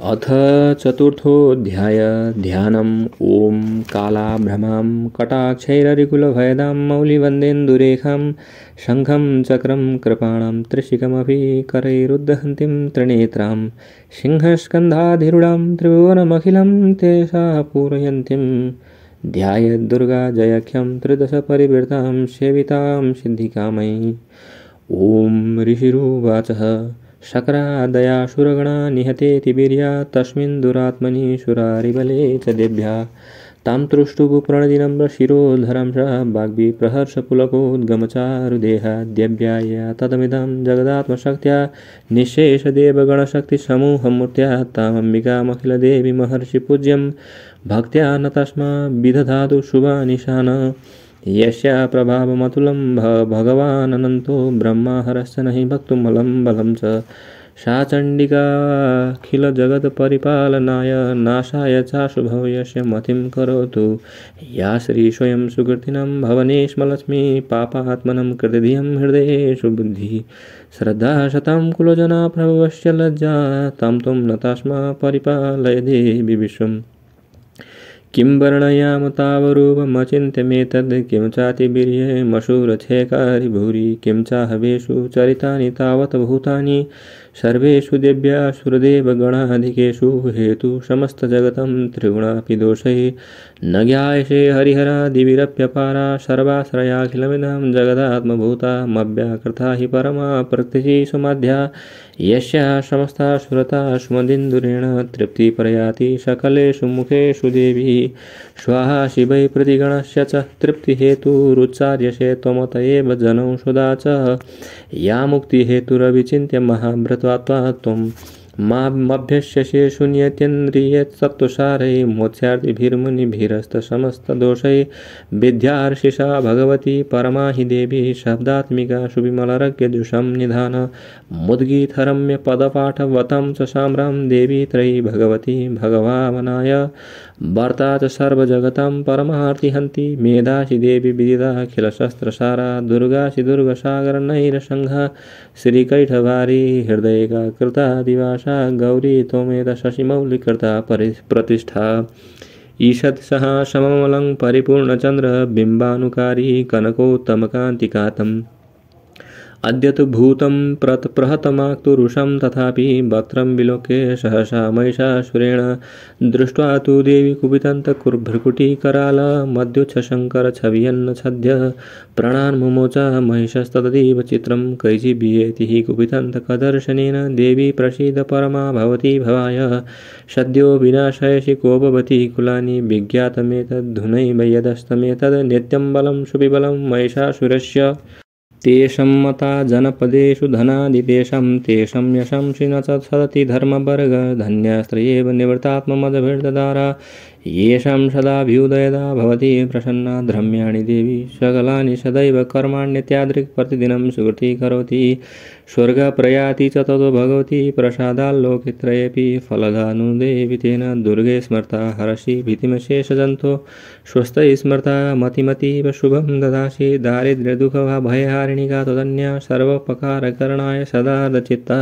अथ चतुर्थोऽध्याय ध्यानम्। ॐ कालाभ्रमां कटाक्षैररिकुलभयदां मौलिवन्देन्दुरेखां शङ्खं चक्रं कृपाणां त्रिशिखमपि करैरुद्धहन्तीं त्रिनेत्रां सिंहस्कन्धाधिरूढां त्रिभुवनमखिलं तेषा पूरयन्तीं ध्यायेद्दुर्गा जयाख्यं त्रिदशपरिवृतां सेवितां सिद्धिकामयी। ॐ ऋषिरुवाचः शक्रादयासुरगणा निहतेति वीर्या तस्मिन् दुरात्मनि सुरारिबले च देव्या तां तुष्टुः प्रणतिनम्रशिरोधरं च वाग्विप्रहर्षपुलकोद्गमचारुदेहा देव्याया तदमिदं जगदात्मशक्त्या निःशेषदेवगणशक्तिसमूहमूर्त्या तामम्बिकामखिलदेवी महर्षिपूज्यं भक्त्या न तस्मा विदधातु शुभानिशान यस्या प्रभावमतुलं भगवान् अनन्तो ब्रह्मा हरश्च नहि भक्तुमलं बलं च सा चण्डिकाखिलजगत्परिपालनाय नाशाय चाशुभव यस्य मतिं करोतु या श्री स्वयं सुकृतिनं भवनेश्मलक्ष्मी पापात्मनं कृतधियं हृदयेषु बुद्धिः श्रद्धा शतां कुलजना प्रभवस्य लज्जा तं त्वं न तस्मा परिपालय देवि विश्वम्। किं वर्णयाम तावरूपमचिन्त्यमेतद् किं चातिवीर्ये मशूरच्छेकारि भूरि किं चाहवेषु चरितानि तावत् भूतानि सर्वेषु देव्यासुरदेवगणाधिकेषु हेतु समस्तजगतं त्रिगुणापि दोषैः न ज्ञायसे हरिहरादिभिरप्यपारा सर्वाश्रयाखिलमिदं जगदात्मभूता मव्याकृता हि परमा प्रकृतिः सुमाध्या यस्या समस्तासुरता सुमदिन्दुरेण तृप्तिप्रयाति सकलेषु मुखेषु देवी स्वाहा शिवै प्रतिगणस्य च तृप्तिहेतुरुच्चार्यसे त्वमत एव जनौषधा च या मुक्तिहेतुरविचिन्त्य महाव्रतात्मा त्वं माभ्यस्यसे शून्यतेन्द्रियसत्त्वसारै मोक्षार्थिभिर्मुनिभिरस्तसमस्तदोषैः विद्यार्षिषा भगवती परमा हि देवी शब्दात्मिका सुविमलरज्ञजुषं निधान मुद्गीतरम्यपदपाठवतं च साम्रां देवी त्रयी भगवती भगवावनाय वार्ता च सर्वजगतां परमार्तिहन्ति मेधासि देवी विदिताखिलशस्त्रसारा दुर्गासि दुर्गसागरनैरसङ्घा श्रीकैठवारी हृदयेका कृता दिवासा गौरी त्वमेत शशिमौलिकृता प्रतिष्ठा ईषत् सहा सममलं परिपूर्णचन्द्र बिम्बानुकारी कनकोत्तमकान्तिकातम् अद्य तु भूतं प्रहतमाक्तुरुषं तथापि वक्त्रं विलोक्य सहसा महिषासुरेण दृष्ट्वा तु देवी कुपितन्तकुर्भ्रकुटीकरालमद्युच्छशङ्करछवियन्नछद्य प्राणान्मुमोच महिषस्तदतीव चित्रं कैचिबीयेति हि कुपितन्तकदर्शनेन देवी प्रसीद परमा भवती भवाय सद्यो विनाशयसि कोपवती कुलानि विज्ञातमेतद्धुनैव यदस्तमेतद् नित्यं बलं सुविबलं महिषासुरस्य तेषं मता जनपदेषु धनादितेषां तेषं यशंसि न च सदति धर्मवर्ग धन्यास्त्रयेव निवृत्तात्ममदभिर्ददारा येषां सदाभ्युदयदा भवति प्रसन्ना धर्म्याणि देवी सकलानि सदैव कर्माण्यत्यादृक् प्रतिदिनं सुकृती करोति स्वर्गप्रयाति च ततो भगवती प्रसादाल्लोकत्रयेऽपि फलदानुदेवी तेन दुर्गे स्मर्ता हरसि भीतिमशेषजन्तो स्वस्थै स्मर्ता मतिमतीव शुभं ददासि दारिद्र्यदुःखभयहारिणिका त्वदन्या सर्वोपकारकरणाय सदा दचित्ता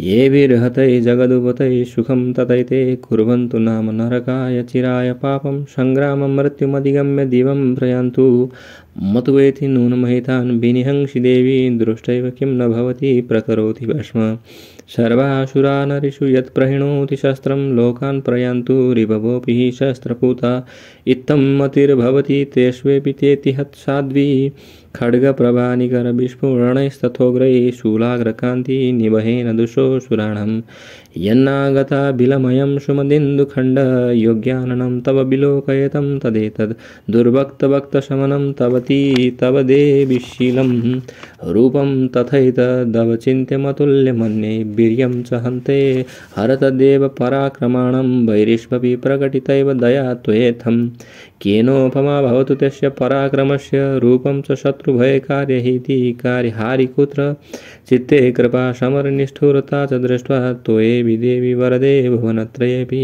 ये विरहतै जगदुपतै सुखं ततैते कुर्वन्तु नाम नरकाय चिराय पापं संग्रामं मृत्युमधिगम्य दिवं प्रयान्तु मतुवेति नूनमहितान् विनिहंसि देवी दृष्टैव किं न भवति प्रकरोति भस्म सर्वासुरा नरिषु यत् प्रहिणोति शस्त्रं लोकान् प्रयान्तु रिभवोऽपि हि शस्त्रपूता इत्थं मतिर्भवति तेष्वेऽपि तेति हतसाध्वी खड्गप्रभानिकरविस्फुरणैस्तथोग्रैः शूलाग्रकान्ति निवहेन दुःशोऽसुराणां यन्नागता बिलमयं सुमदिन्दुखण्ड योग्याननं तव विलोकयतं तदेतद् दुर्भक्तभक्तशमनं तवती तव देवीशीलं रूपं तथैतदवचिन्त्यमतुल्यमन्ये वीर्यं च हन्ते हरतदेव पराक्रमाणं वैरिष्वपि प्रकटितैव दया त्वयेथं केनोपमा भवतु तस्य पराक्रमस्य रूपं च शत्रुभयकार्यहीति कार्यहारिकुत्र चित्ते कृपा समरनिष्ठुरता च दृष्ट्वा त्वयेवि देवी वरदे भुवनत्रयेऽपि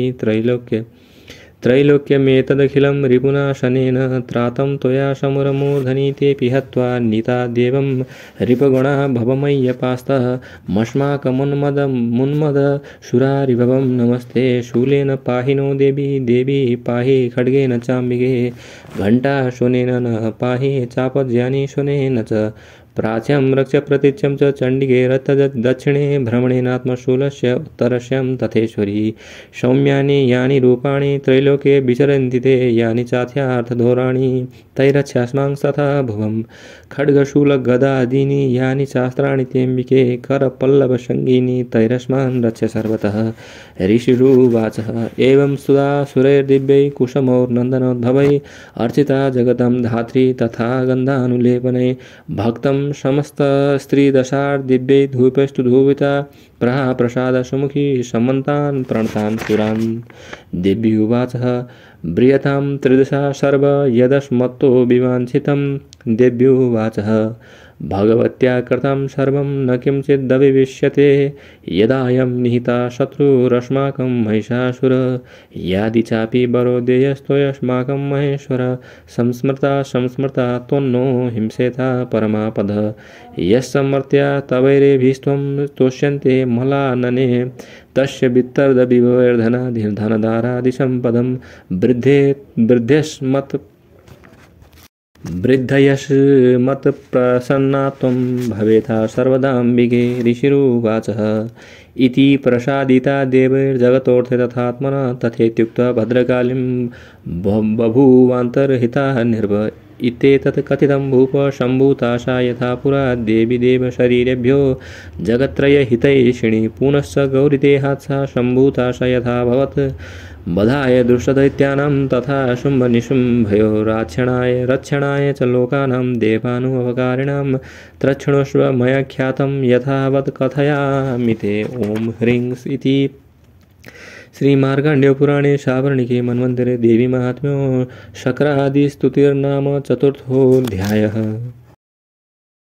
त्रैलोक्यमेतदखिलं रिपुना शनेन त्रातं त्वया समुरमूर्धनि तेऽपि हत्वा नीता देवं रिपगुणा भवमय्यपास्तः मस्माकमुन्मद शुरारिभवं नमस्ते शूलेन पाहि नो देवी देवी पाहि खड्गेन चाम्बिके घण्टा शूनेन न पाहि चापज्यानि शूनेन च प्राच्यं रक्ष प्रतीच्यं च चण्डिके रथ दक्षिणे भ्रमणेनात्मशूलस्य उत्तरस्यं तथेश्वरी सौम्यानि यानि रूपाणि त्रैलोके विचरन्ति ते यानि चाथ्यार्थधोराणि तैरक्षास्मां तथा भुवं खड्गशूलगदादीनि यानि शास्त्राणि तेऽम्बिके करपल्लवसङ्गीनि तैरस्मान् रक्ष सर्वतः ऋषिरुवाचः एवं स्तुता सुरैर्दिव्यैः कुसुमैर्नन्दनोद्भवैः अर्चिता जगतं धात्री तथा गन्धानुलेपनैः भक्तं समस्त स्त्रीदशार्दिव्यै धूपैस्तु धूपिता प्रसाद सुमुखी समन्तान् प्रणतान् सुरान् देव्युवाचः ब्रियतां त्रिदशा सर्व यदस्मत्तो विवाञ्छितं देव्युवाचः भगवत्या कृतं सर्वं न किञ्चिदविविष्यते यदायं निहिता शत्रुरस्माकं महिषासुर यादि चापि वरो देयस्त्वयस्माकं महेश्वर संस्मृता त्वन्नो हिंसेता परमापद यस्समर्थ्या तवैरेभिस्त्वं तोष्यन्ते मलानने तस्य वित्तर्दविवर्धनाधिर्धनधारादिसम्पदं वृद्धयस्मत्प्रसन्ना त्वं भवेथा सर्वदाम्बिके ऋषिरुवाचः इति प्रसादिता देवैर्जगतोऽर्थे तथात्मना तथेत्युक्त्वा भद्रकालीं बभूवान्तर्हिता निर्भ इत्येतत् कथितं भूप सम्भूताशा यथा पुरा देवी देवशरीरेभ्यो जगत्त्रयहितैषिणी पुनश्च गौरीदेहात्सा सम्भूताशा यथा भवत् बधाय दुष्टदैत्यानां तथा शुम्भनिशुम्भयो रक्षणाय च लोकानां देवानुपकारिणां त्रक्षणस्व मया ख्यातं यथावत् कथयामि ते ॐ ह्रीं इति श्रीमार्कण्डेयपुराणे शावर्णिके मन्वन्तरे देवी महात्म्यो शक्रादिस्तुतिर्नाम चतुर्थोऽध्यायः।